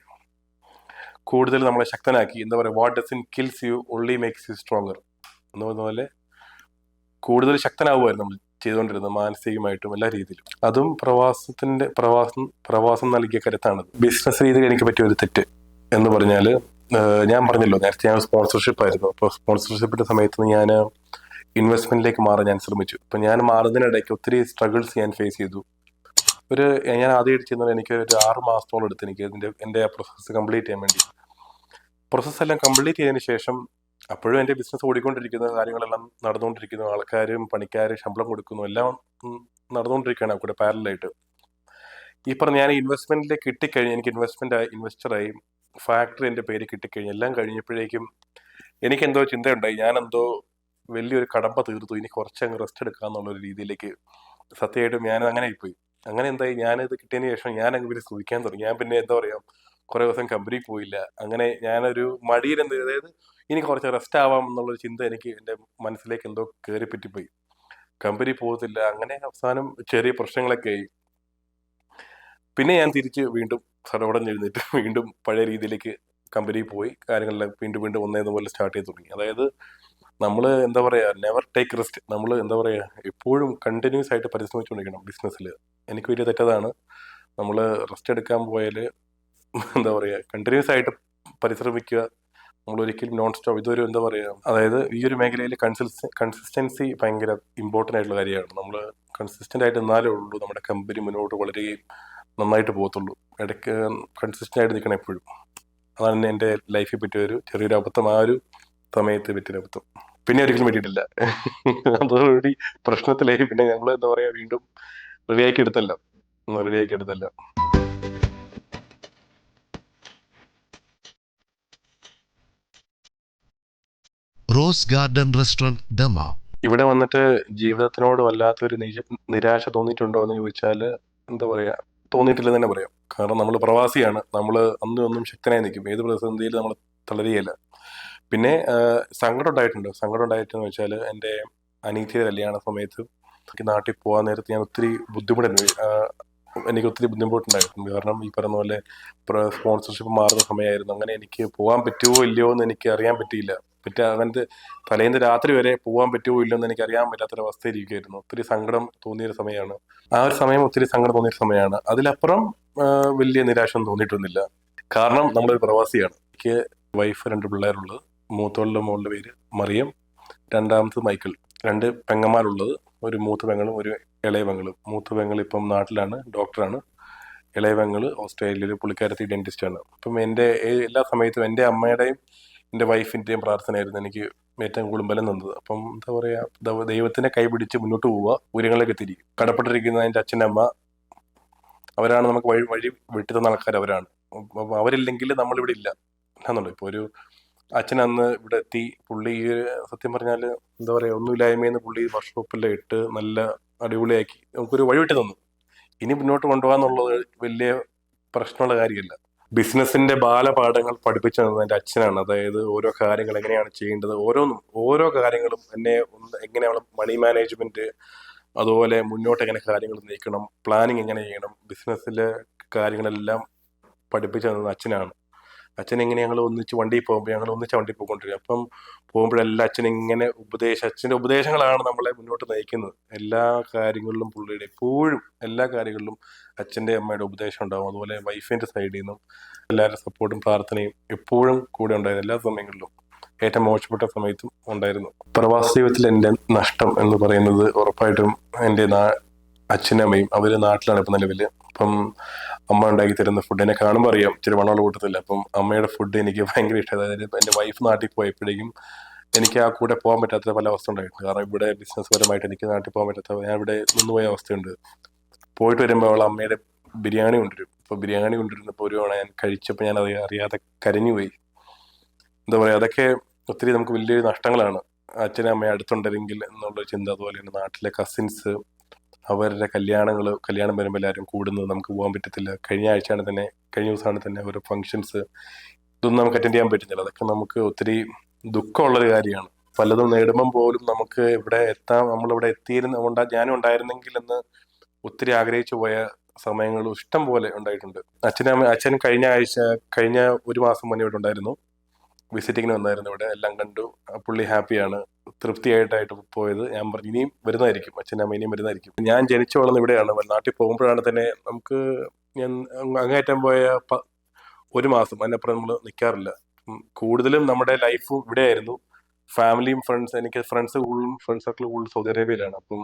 കൂടുതൽ നമ്മളെ ശക്തനാക്കി. എന്താ പറയുക what doesn't kills you only makes you stronger എന്ന് പറഞ്ഞ പോലെ കൂടുതൽ ശക്തനാവുമായിരുന്നു നമ്മൾ ചെയ്തുകൊണ്ടിരുന്നത്, മാനസികമായിട്ടും എല്ലാ രീതിയിലും. അതും പ്രവാസം നൽകിയ കരുത്താണ്. ബിസിനസ് രീതിയിൽ എനിക്ക് പറ്റിയ ഒരു തെറ്റ് എന്ന് പറഞ്ഞാൽ, ഞാൻ പറഞ്ഞല്ലോ നേരത്തെ ഞാൻ സ്പോൺസർഷിപ്പ് ആയിരുന്നു. അപ്പോൾ സ്പോൺസർഷിപ്പിന്റെ സമയത്ത് ഞാൻ ഇൻവെസ്റ്റ്മെന്റിലേക്ക് മാറാൻ ഞാൻ ശ്രമിച്ചു. അപ്പം ഞാൻ മാറുന്നതിനിടയ്ക്ക് ഒത്തിരി സ്ട്രഗിൾസ് ഞാൻ ഫേസ് ചെയ്തു. ഞാൻ ആദ്യമായിട്ട് ചെയ്യുന്നത് എനിക്ക് ഒരു 6 മാസത്തോളം എടുത്ത് എനിക്ക് എൻ്റെ ആ പ്രോസസ്സ് കംപ്ലീറ്റ് ചെയ്യാൻ വേണ്ടി. പ്രോസസ്സ് എല്ലാം കംപ്ലീറ്റ് ചെയ്തതിന് ശേഷം അപ്പോഴും എൻ്റെ ബിസിനസ് ഓടിക്കൊണ്ടിരിക്കുന്ന കാര്യങ്ങളെല്ലാം നടന്നുകൊണ്ടിരിക്കുന്നു. ആൾക്കാരും പണിക്കാരും ശമ്പളം കൊടുക്കുന്നു, എല്ലാം നടന്നുകൊണ്ടിരിക്കുകയാണ് കൂടെ പാരലായിട്ട്. ഈ പറഞ്ഞ ഞാൻ ഇൻവെസ്റ്റ്മെന്റിലേക്ക് കിട്ടിക്കഴിഞ്ഞ് എനിക്ക് ഇൻവെസ്റ്ററായി ഫാക്ടറി എൻ്റെ പേര് കിട്ടിക്കഴിഞ്ഞ് എല്ലാം കഴിഞ്ഞപ്പോഴേക്കും എനിക്കെന്തോ ചിന്തയുണ്ടായി. ഞാനെന്തോ വലിയൊരു കടമ്പ തീർത്തു, ഇനി കുറച്ചങ്ങ് റെസ്റ്റ് എടുക്കാമെന്നുള്ളൊരു രീതിയിലേക്ക് സത്യമായിട്ടും ഞാൻ അങ്ങനെ ആയിപ്പോയി. അങ്ങനെ എന്തായി, ഞാനിത് കിട്ടിയതിന് ശേഷം ഞാൻ അങ്ങ് പിന്നെ ശ്രമിക്കാൻ തുടങ്ങി. ഞാൻ പിന്നെ എന്താ പറയുക കുറേ ദിവസം കമ്പനിക്ക് പോയില്ല. അങ്ങനെ ഞാനൊരു അതായത് ഇനി കുറച്ച് റെസ്റ്റ് ആവാം എന്നുള്ളൊരു ചിന്ത എനിക്ക് എൻ്റെ മനസ്സിലേക്ക് എന്തോ കയറിപ്പറ്റിപ്പോയി. കമ്പനി പോകത്തില്ല. അങ്ങനെ അവസാനം ചെറിയ പ്രശ്നങ്ങളൊക്കെ ആയി. പിന്നെ ഞാൻ തിരിച്ച് വീണ്ടും സടപടഞ്ഞെഴുന്നേറ്റ് വീണ്ടും പഴയ രീതിയിലേക്ക് കമ്പനിയിൽ പോയി കാര്യങ്ങളെല്ലാം വീണ്ടും ഒന്നേതുപോലെ സ്റ്റാർട്ട് ചെയ്ത് തുടങ്ങി. അതായത് നമ്മൾ എന്താ പറയുക നെവർ ടേക്ക് റെസ്റ്റ്. നമ്മൾ എന്താ പറയുക എപ്പോഴും കണ്ടിന്യൂസ് ആയിട്ട് പരിശ്രമിച്ചുകൊണ്ടിരിക്കണം ബിസിനസ്സിൽ. എനിക്ക് വലിയ തെറ്റതാണ്. നമ്മൾ റെസ്റ്റ് എടുക്കാൻ പോയാൽ എന്താ പറയുക കണ്ടിന്യൂസ് ആയിട്ട് പരിശ്രമിക്കുക. നമ്മൾ ഒരിക്കലും നോൺ സ്റ്റോപ്പ് ഇതൊരു എന്താ പറയുക അതായത് ഈ ഒരു മേഖലയിൽ കൺസിസ്റ്റൻസി ഭയങ്കര ഇമ്പോർട്ടൻ്റ് ആയിട്ടുള്ള കാര്യമാണ്. നമ്മൾ കൺസിസ്റ്റൻ്റ് ആയിട്ട് നിന്നാലേ ഉള്ളൂ നമ്മുടെ കമ്പനി മുന്നോട്ട് വളരെ നന്നായിട്ട് പോകത്തുള്ളൂ. ഇടയ്ക്ക് കൺസിസ്റ്റൻ്റ് ആയിട്ട് നിൽക്കണം എപ്പോഴും. അതാണ് എൻ്റെ ലൈഫിൽ പറ്റിയൊരു ചെറിയൊരു അബദ്ധം, ആ ഒരു സമയത്ത് പറ്റിയൊരു അബദ്ധം. പിന്നെ ഒരിക്കലും പറ്റിയിട്ടില്ല. അതോടുകൂടി പ്രശ്നത്തിലായി. പിന്നെ ഞങ്ങൾ എന്താ പറയുക വീണ്ടും റെഡിയാക്കി എടുത്തല്ല. Rose garden restaurant Dammam. ഇവിടെ വന്നിട്ട് ജീവിതത്തിനോട് വല്ലാത്തൊരു നിരാശ തോന്നിയിട്ടുണ്ടോ എന്ന് ചോദിച്ചാൽ എന്താ പറയുക തോന്നിയിട്ടില്ലെന്ന് തന്നെ പറയാം. കാരണം നമ്മൾ പ്രവാസിയാണ്. നമ്മൾ അന്നും ശക്തനായി നിൽക്കും. ഏത് പ്രതിസന്ധിയിൽ നമ്മൾ തളരുകയില്ല. പിന്നെ സങ്കടം ഉണ്ടായിട്ടെന്ന് വെച്ചാൽ എൻ്റെ അനീതിയുടെ കല്യാണ സമയത്ത് എനിക്ക് നാട്ടിൽ പോകാൻ നേരത്ത് ഞാൻ ഒത്തിരി ബുദ്ധിമുട്ടുണ്ടായിരുന്നു. കാരണം ഈ പറഞ്ഞ പോലെ സ്പോൺസർഷിപ്പ് മാറുന്ന സമയമായിരുന്നു. അങ്ങനെ എനിക്ക് പോകാൻ പറ്റുമോ ഇല്ലയോ എന്ന് എനിക്ക് അറിയാൻ പറ്റിയില്ല. അങ്ങനത്തെ തലേന്ന് രാത്രി വരെ പോകാൻ പറ്റുമോ ഇല്ലെന്ന് എനിക്ക് അറിയാൻ പറ്റാത്തൊരവസ്ഥയിലിരിക്കുകയായിരുന്നു. ഒത്തിരി സങ്കടം തോന്നിയൊരു സമയമാണ് ആ ഒരു സമയം. ഒത്തിരി സങ്കടം തോന്നിയൊരു സമയമാണ്. അതിലപ്പുറം വലിയ നിരാശ ഒന്നും തോന്നിയിട്ടൊന്നുമില്ല. കാരണം നമ്മളൊരു പ്രവാസിയാണ്. എനിക്ക് വൈഫ് 2 പിള്ളേരുള്ളത്. മൂത്തവളുടെ മോളുടെ പേര് മറിയം, രണ്ടാമത്തത് മൈക്കിൾ. 2 പെങ്ങന്മാരുള്ളത്. ഒരു മൂത്ത പെങ്ങളും ഒരു ഇളയ പെങ്ങളും. മൂത്ത പെങ്ങൾ ഇപ്പം നാട്ടിലാണ്, ഡോക്ടറാണ്. ഇളയ പെങ്ങൾ ഓസ്ട്രേലിയയിൽ, പുള്ളിക്കാരത്തി ഡെന്റിസ്റ്റാണ്. അപ്പം എൻ്റെ എല്ലാ സമയത്തും എൻ്റെ അമ്മയുടെയും എൻ്റെ വൈഫിൻ്റെയും പ്രാർത്ഥനയായിരുന്നു എനിക്ക് ഏറ്റവും കൂടുതൽ ബലം തന്നത്. അപ്പം എന്താ പറയുക, ദൈവത്തിനെ കൈപിടിച്ച് മുന്നോട്ട് പോവുക, ഉയരങ്ങളിലേക്ക് തിരിക്കും. കടപ്പെട്ടിരിക്കുന്ന എൻ്റെ അച്ഛനമ്മ, അവരാണ് നമുക്ക് വഴി വെട്ടിത്തന്ന ആൾക്കാർ, അവരാണ്. അപ്പം അവരില്ലെങ്കിൽ നമ്മളിവിടെ ഇല്ല എന്നുള്ളൂ. ഇപ്പോൾ ഒരു അച്ഛൻ അന്ന് ഇവിടെ എത്തി, പുള്ളി സത്യം പറഞ്ഞാൽ എന്താ പറയുക, ഒന്നുമില്ലായ്മയെന്ന് പുള്ളി വർക്ക്ഷോപ്പെല്ലാം ഇട്ട് നല്ല അടിപൊളിയാക്കി നമുക്കൊരു വഴി വെട്ടി തന്നു. ഇനി മുന്നോട്ട് കൊണ്ടുപോകാന്നുള്ളത് വലിയ പ്രശ്നമുള്ള കാര്യമല്ല. ബിസിനസിന്റെ ബാലപാഠങ്ങൾ പഠിപ്പിച്ചു തന്നത് എൻ്റെ അച്ഛനാണ്. അതായത് ഓരോ കാര്യങ്ങൾ എങ്ങനെയാണ് ചെയ്യേണ്ടത്, ഓരോ കാര്യങ്ങളും എന്നെ എങ്ങനെയാണ് മണി മാനേജ്മെന്റ്, അതുപോലെ മുന്നോട്ട് എങ്ങനെ കാര്യങ്ങൾ നീക്കണം, പ്ലാനിങ് എങ്ങനെ ചെയ്യണം, ബിസിനസ്സിലെ കാര്യങ്ങളെല്ലാം പഠിപ്പിച്ചു തന്നത് അച്ഛനാണ്. അച്ഛൻ എങ്ങനെ ഞങ്ങൾ ഒന്നിച്ച് വണ്ടിയിൽ പോകുമ്പോൾ ഞങ്ങൾ ഒന്നിച്ച് വണ്ടിയിൽ പോയിക്കൊണ്ടിരിക്കും. അപ്പം പോകുമ്പോഴെല്ലാം അച്ഛൻ ഇങ്ങനെ അച്ഛൻ്റെ ഉപദേശങ്ങളാണ് നമ്മളെ മുന്നോട്ട് നയിക്കുന്നത്. എല്ലാ കാര്യങ്ങളിലും പുള്ളിയുടെ എപ്പോഴും എല്ലാ കാര്യങ്ങളിലും അച്ഛൻ്റെ അമ്മയുടെ ഉപദേശം ഉണ്ടാവും. അതുപോലെ വൈഫിൻ്റെ സൈഡിൽ നിന്നും എല്ലാവരുടെ സപ്പോർട്ടും പ്രാർത്ഥനയും എപ്പോഴും കൂടെ ഉണ്ടായിരുന്നു, എല്ലാ സമയങ്ങളിലും. ഏറ്റവും മോശപ്പെട്ട സമയത്തും ഉണ്ടായിരുന്നു. പ്രവാസ ജീവിതത്തിൽ എൻ്റെ നഷ്ടം എന്ന് പറയുന്നത് ഉറപ്പായിട്ടും എൻ്റെ അച്ഛനമ്മയും. അവർ നാട്ടിലാണ് ഇപ്പം നിലവിൽ. അപ്പം അമ്മ ഉണ്ടാക്കി തരുന്ന ഫുഡ് എന്നെ കാണുമ്പോൾ അറിയാം ഇച്ചിരി വണ്ണമുള്ള കൂട്ടത്തില്ല. അപ്പം അമ്മയുടെ ഫുഡ് എനിക്ക് ഭയങ്കര ഇഷ്ടം. അതായത് എൻ്റെ വൈഫ് നാട്ടിൽ പോയപ്പോഴേക്കും എനിക്ക് ആ കൂടെ പോകാൻ പറ്റാത്ത പല അവസ്ഥ ഉണ്ടായിട്ടുണ്ട്. കാരണം ഇവിടെ ബിസിനസ് പരമായിട്ട് എനിക്ക് നാട്ടിൽ പോകാൻ പറ്റാത്ത, ഞാൻ ഇവിടെ നിന്നുപോയ അവസ്ഥയുണ്ട്. പോയിട്ട് വരുമ്പോൾ അവൾ അമ്മയുടെ ബിരിയാണി കൊണ്ടുവരും. അപ്പോൾ ബിരിയാണി കൊണ്ടുവരുന്നപ്പോൾ ഒരു തവണ ഞാൻ കഴിച്ചപ്പോൾ ഞാൻ അത് അറിയാതെ കരഞ്ഞുപോയി. എന്താ പറയുക, അതൊക്കെ ഒത്തിരി നമുക്ക് വലിയൊരു നഷ്ടങ്ങളാണ്. അച്ഛനും അമ്മയും അടുത്തുണ്ടെങ്കിൽ എന്നുള്ളൊരു ചിന്ത. അതുപോലെ തന്നെ നാട്ടിലെ കസിൻസ്, അവരുടെ കല്യാണം വരുമ്പോൾ എല്ലാവരും കൂടുന്നത് നമുക്ക് പോകാൻ പറ്റത്തില്ല. കഴിഞ്ഞ ദിവസമാണ് തന്നെ ഓരോ ഫങ്ഷൻസ്, ഇതൊന്നും നമുക്ക് അറ്റൻഡ് ചെയ്യാൻ പറ്റുന്നില്ല. അതൊക്കെ നമുക്ക് ഒത്തിരി ദുഃഖമുള്ളൊരു കാര്യമാണ്. പലതും നേടുമ്പം പോലും നമുക്ക് ഇവിടെ നമ്മളിവിടെ ഞാനും ഉണ്ടായിരുന്നെങ്കിൽ എന്ന് ഒത്തിരി ആഗ്രഹിച്ചു പോയ സമയങ്ങൾ ഇഷ്ടം പോലെ ഉണ്ടായിട്ടുണ്ട്. അച്ഛൻ കഴിഞ്ഞ ഒരു മാസം മുന്നേ ഇവിടെ ഉണ്ടായിരുന്നു, വിസിറ്റിങ്ങിന് വന്നായിരുന്നു. ഇവിടെ എല്ലാം കണ്ടു. പുള്ളി ഹാപ്പിയാണ്, തൃപ്തിയായിട്ടായിട്ട് പോയത്. ഞാൻ പറഞ്ഞു ഇനിയും വരുന്നതായിരിക്കും, അച്ഛൻ്റെ അമ്മ ഇനിയും വരുന്നതായിരിക്കും. ഞാൻ ജനിച്ചു വളർന്ന് ഇവിടെയാണ്. നാട്ടിൽ പോകുമ്പോഴാണ് തന്നെ നമുക്ക് ഞാൻ അങ്ങേറ്റം പോയ ഒരു മാസം അതിനപ്പുറം നമ്മൾ നിൽക്കാറില്ല. കൂടുതലും നമ്മുടെ ലൈഫും ഇവിടെയായിരുന്നു. ഫാമിലിയും എനിക്ക് ഫ്രണ്ട്സ് സർക്കിൾ കൂടുതൽ സൗദി അറേബ്യയിലാണ്. അപ്പം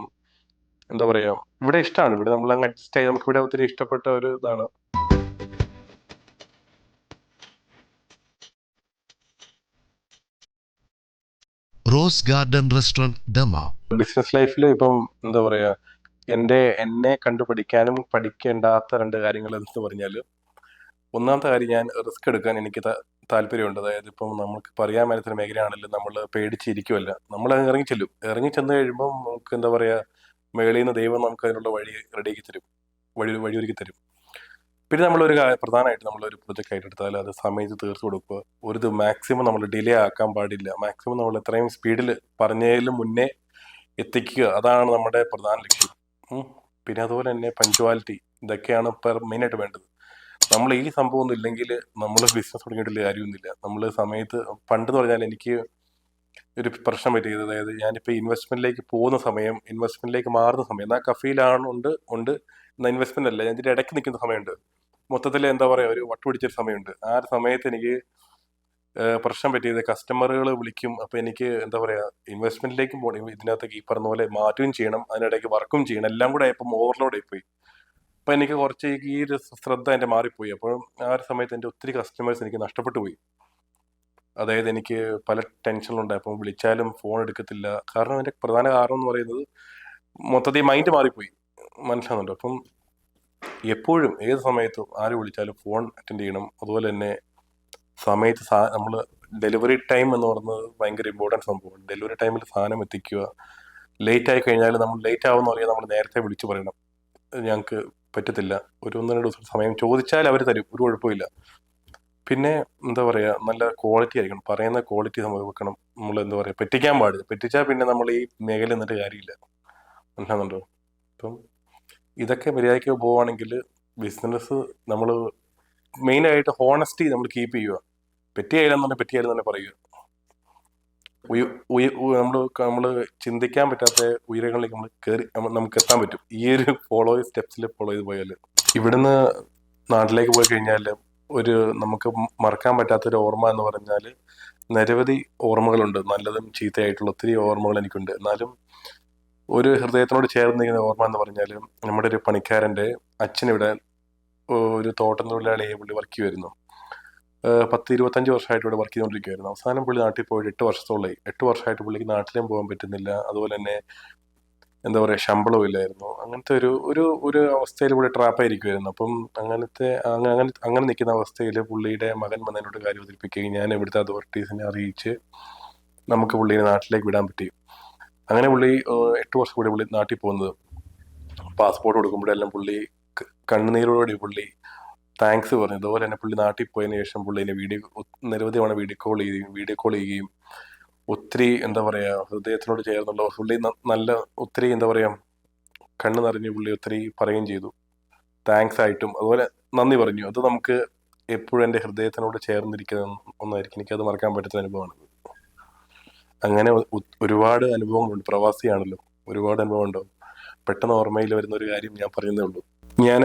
എന്താ പറയുക, ഇവിടെ ഇഷ്ടമാണ്. ഇവിടെ നമ്മൾ അങ്ങ് അഡ്ജസ്റ്റ് ആയി നമുക്ക് ഇവിടെ ഒത്തിരി ഇഷ്ടപ്പെട്ട ഒരു ഇതാണ്. Rose garden restaurant Dammam. Business ലൈഫിൽ ഇപ്പം എന്താ പറയുക, എന്നെ കണ്ടുപഠിക്കാനും പഠിക്കേണ്ടാത്ത 2 കാര്യങ്ങൾ എന്ന് പറഞ്ഞാൽ, ഒന്നാമത്തെ കാര്യം, ഞാൻ റിസ്ക് എടുക്കാൻ എനിക്ക് താല്പര്യമുണ്ട്. അതായത് ഇപ്പം നമുക്ക് പറയാൻ മേലത്തിന് മേഖലയാണെങ്കിലും നമ്മൾ പേടിച്ചിരിക്കുമല്ല, നമ്മൾ ഇറങ്ങിച്ചെന്ന് കഴിയുമ്പം നമുക്ക് എന്താ പറയുക, മേളിൽ നിന്ന് ദൈവം നമുക്ക് അതിനുള്ള വഴി റെഡിയാക്കി തരും, വഴിയൊരുക്കി തരും. പിന്നെ നമ്മളൊരു പ്രധാനമായിട്ട് നമ്മളൊരു പ്രൊജക്റ്റ് ഏറ്റെടുത്താൽ അത് സമയത്ത് തീർത്തു കൊടുക്കുക. മാക്സിമം നമ്മൾ ഡിലേ ആക്കാൻ പാടില്ല. മാക്സിമം നമ്മൾ എത്രയും സ്പീഡിൽ പറഞ്ഞതിലും മുന്നേ എത്തിക്കുക, അതാണ് നമ്മുടെ പ്രധാന ലക്ഷ്യം. പിന്നെ അതുപോലെ തന്നെ പഞ്ച്വാലിറ്റി, ഇതൊക്കെയാണ് മെയിനായിട്ട് വേണ്ടത്. നമ്മൾ ഈ സംഭവം ഒന്നും ഇല്ലെങ്കിൽ നമ്മൾ ബിസിനസ് തുടങ്ങിയിട്ടില്ല, കാര്യമൊന്നുമില്ല. നമ്മൾ സമയത്ത്, പണ്ടെന്ന് പറഞ്ഞാൽ എനിക്ക് ഒരു പ്രശ്നം പറ്റിയത്, അതായത് ഞാനിപ്പോൾ ഇൻവെസ്റ്റ്മെന്റിലേക്ക് മാറുന്ന സമയം, എന്നാൽ കഫയിലാണ് ഉണ്ട് എന്നാൽ ഇൻവെസ്റ്റ്മെന്റ് അല്ല, ഞാൻ ഇതിന്റെ ഇടയ്ക്ക് നിൽക്കുന്ന സമയമുണ്ട്. മൊത്തത്തിൽ എന്താ പറയുക, ഒരു വട്ട് പിടിച്ചൊരു സമയമുണ്ട്. ആ ഒരു സമയത്ത് എനിക്ക് പ്രശ്നം പറ്റിയത്, കസ്റ്റമറുകൾ വിളിക്കും. അപ്പോൾ എനിക്ക് എന്താ പറയുക, ഇൻവെസ്റ്റ്മെന്റിലേക്കും പോകണം, ഇതിനകത്തേക്ക് ഈ പറഞ്ഞ പോലെ മാറ്റുകയും ചെയ്യണം, അതിനിടയ്ക്ക് വർക്കും ചെയ്യണം, എല്ലാം കൂടെ ആയപ്പോൾ ഓവർലോഡ് ആയിപ്പോയി. അപ്പോൾ എനിക്ക് കുറച്ച് ഈ ഒരു ശ്രദ്ധ എൻ്റെ മാറിപ്പോയി. അപ്പോഴും ആ ഒരു സമയത്ത് എൻ്റെ ഒത്തിരി കസ്റ്റമേഴ്സ് എനിക്ക് നഷ്ടപ്പെട്ടു പോയി. അതായത് എനിക്ക് പല ടെൻഷനിലുണ്ടായി. അപ്പം വിളിച്ചാലും ഫോൺ എടുക്കത്തില്ല. കാരണം അതിൻ്റെ പ്രധാന കാരണം എന്ന് പറയുന്നത് മൊത്തത്തിൽ മൈൻഡ് മാറിപ്പോയി, മനസ്സിലാകുന്നുണ്ടോ? അപ്പം എപ്പോഴും ഏത് സമയത്തും ആര് വിളിച്ചാലും ഫോൺ അറ്റൻഡ് ചെയ്യണം. അതുപോലെ തന്നെ സമയത്ത് നമ്മൾ ഡെലിവറി ടൈം എന്ന് പറയുന്നത് ഭയങ്കര ഇമ്പോർട്ടൻറ്റ് സംഭവമാണ്. ഡെലിവറി ടൈമിൽ സാധനം എത്തിക്കുക. ലേറ്റ് ആയി കഴിഞ്ഞാൽ നമ്മൾ ലേറ്റ് ആവുമെന്ന് പറഞ്ഞാൽ നമ്മൾ നേരത്തെ വിളിച്ചു പറയണം, ഞങ്ങൾക്ക് പറ്റത്തില്ല, ഒരു 1-2 ദിവസം സമയം ചോദിച്ചാൽ അവർ തരും, ഒരു കുഴപ്പമില്ല. പിന്നെ എന്താ പറയുക, നല്ല ക്വാളിറ്റി ആയിരിക്കണം, പറയുന്ന ക്വാളിറ്റി നമ്മൾ വെക്കണം. നമ്മൾ എന്താ പറയുക, പറ്റിക്കാൻ പാടില്ല. പറ്റിച്ചാൽ പിന്നെ നമ്മൾ ഈ മേഖല നിന്നിട്ട് കാര്യമില്ല, മനസ്സിലാകുന്നുണ്ടോ? അപ്പം ഇതൊക്കെ മര്യാദയ്ക്ക് പോവുകയാണെങ്കിൽ ബിസിനസ് നമ്മൾ മെയിനായിട്ട് ഹോണസ്റ്റി നമ്മൾ കീപ്പ് ചെയ്യുക. പറ്റിയായാലും തന്നെ പറയുക. നമ്മൾ ചിന്തിക്കാൻ പറ്റാത്ത ഉയരങ്ങളിലേക്ക് നമുക്ക് എത്താൻ പറ്റും ഈ ഒരു സ്റ്റെപ്സിൽ ഫോളോ ചെയ്ത് പോയാൽ. ഇവിടുന്ന് നാട്ടിലേക്ക് പോയി കഴിഞ്ഞാൽ നമുക്ക് മറക്കാൻ പറ്റാത്തൊരു ഓർമ്മ എന്ന് പറഞ്ഞാൽ, നിരവധി ഓർമ്മകളുണ്ട്. നല്ലതും ചീത്തയായിട്ടുള്ള ഒത്തിരി ഓർമ്മകൾ എനിക്കുണ്ട്. എന്നാലും ഒരു ഹൃദയത്തിനോട് ചേർന്ന് നിൽക്കുന്ന ഓർമ്മ എന്ന് പറഞ്ഞാൽ, നമ്മുടെ ഒരു പണിക്കാരൻ്റെ അച്ഛനിവിടെ ഒരു തോട്ടം തൊഴിലാളിയെ പുള്ളി വർക്ക് ചെയ്യുമായിരുന്നു. 10-25 വർഷമായിട്ട് ഇവിടെ വർക്ക് ചെയ്തുകൊണ്ടിരിക്കുകയായിരുന്നു. അവസാനം പുള്ളി നാട്ടിൽ പോയിട്ട് 8 വർഷത്തോളമായി. 8 വർഷമായിട്ട് പുള്ളിക്ക് നാട്ടിലും പോകാൻ പറ്റുന്നില്ല. അതുപോലെ തന്നെ എന്താ പറയുക, ശമ്പളവും ഇല്ലായിരുന്നു. അങ്ങനത്തെ ഒരു അവസ്ഥയിൽ പുള്ളി ട്രാപ്പായിരിക്കുമായിരുന്നു. അപ്പം അങ്ങനെ നിൽക്കുന്ന അവസ്ഥയിൽ പുള്ളിയുടെ മകൻ വന്ന് എന്നോട് കാര്യം അവതരിപ്പിക്കുകയും ഞാൻ ഇവിടുത്തെ അതോറിറ്റീസിനെ അറിയിച്ച് നമുക്ക് പുള്ളിയെ നാട്ടിലേക്ക് വിടാൻ പറ്റി. അങ്ങനെ പുള്ളി 8 വർഷം കൂടി പുള്ളി നാട്ടിൽ പോകുന്നത്. പാസ്പോർട്ട് കൊടുക്കുമ്പോഴെല്ലാം പുള്ളി കണ്ണുനീരോടുകൂടി പുള്ളി താങ്ക്സ് പറഞ്ഞു. അതുപോലെ തന്നെ പുള്ളി നാട്ടിൽ പോയതിനു ശേഷം പുള്ളി നിരവധി തവണ വീഡിയോ കോൾ ചെയ്യുകയും ഒത്തിരി എന്താ പറയുക, ഹൃദയത്തിനോട് ചേർന്നുള്ള പുള്ളി നല്ല ഒത്തിരി എന്താ പറയുക, കണ്ണ് നിറഞ്ഞ് പുള്ളി ഒത്തിരി പറയുകയും ചെയ്തു. താങ്ക്സ് ആയിട്ടും അതുപോലെ നന്ദി പറഞ്ഞു. അത് നമുക്ക് എപ്പോഴും എൻ്റെ ഹൃദയത്തിനോട് ചേർന്നിരിക്കുന്ന ഒന്നായിരിക്കും. എനിക്കത് മറക്കാൻ പറ്റുന്ന അനുഭവമാണ്. അങ്ങനെ ഒരുപാട് അനുഭവങ്ങളുണ്ട്. പ്രവാസിയാണല്ലോ, ഒരുപാട് അനുഭവം ഉണ്ടാവും. പെട്ടെന്ന് ഓർമ്മയിൽ വരുന്ന ഒരു കാര്യം ഞാൻ പറയുന്നേ ഉള്ളൂ. ഞാൻ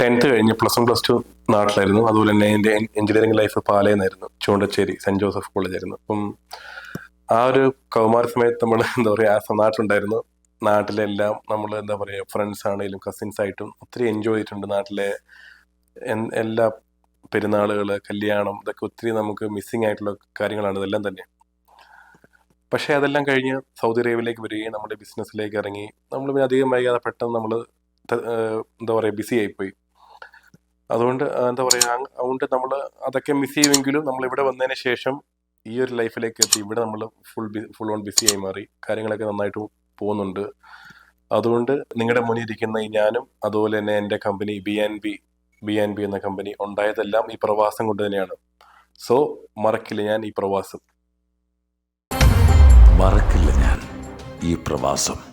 10th കഴിഞ്ഞ് +1 +2 നാട്ടിലായിരുന്നു. അതുപോലെ തന്നെ എൻ്റെ എഞ്ചിനീയറിംഗ് ലൈഫ് പാലയെന്നായിരുന്നു, ചൂണ്ടച്ചേരി സെൻറ് ജോസഫ് കോളേജായിരുന്നു. അപ്പം ആ ഒരു കൗമാര സമയത്ത് നമ്മൾ എന്താ പറയുക, നാട്ടിലുണ്ടായിരുന്നു. നാട്ടിലെല്ലാം നമ്മൾ എന്താ പറയുക, ഫ്രണ്ട്സ് ആണെങ്കിലും കസിൻസ് ആയിട്ടും ഒത്തിരി എൻജോയ് ചെയ്തിട്ടുണ്ട്. നാട്ടിലെ എല്ലാ പെരുന്നാളുകൾ, കല്യാണം, ഇതൊക്കെ ഒത്തിരി നമുക്ക് മിസ്സിങ് ആയിട്ടുള്ള കാര്യങ്ങളാണ് ഇതെല്ലാം തന്നെ. പക്ഷേ അതെല്ലാം കഴിഞ്ഞ് സൗദി അറേബ്യയിലേക്ക് വരികയും നമ്മുടെ ബിസിനസ്സിലേക്ക് ഇറങ്ങി. നമ്മൾ പിന്നെ അധികം വൈകാതെ പെട്ടെന്ന് നമ്മൾ എന്താ പറയുക, ബിസി ആയിപ്പോയി. അതുകൊണ്ട് എന്താ പറയുക, അതുകൊണ്ട് നമ്മൾ അതൊക്കെ മിസ് ചെയ്യുമെങ്കിലും നമ്മൾ ഇവിടെ വന്നതിന് ശേഷം ഈ ഒരു ലൈഫിലേക്ക് എത്തി. ഇവിടെ നമ്മൾ ഫുൾ ഓൺ ബിസി ആയി മാറി. കാര്യങ്ങളൊക്കെ നന്നായിട്ട് പോകുന്നുണ്ട്. അതുകൊണ്ട് നിങ്ങളുടെ മുന്നിൽ ഇരിക്കുന്ന ഈ ഞാനും അതുപോലെ തന്നെ എൻ്റെ കമ്പനി BNB എന്ന കമ്പനി ഉണ്ടായതെല്ലാം ഈ പ്രവാസം കൊണ്ട് തന്നെയാണ്. സോ മറക്കില്ല ഞാൻ ഈ പ്രവാസം. മറക്കില്ല ഞാൻ ഈ പ്രവാസം.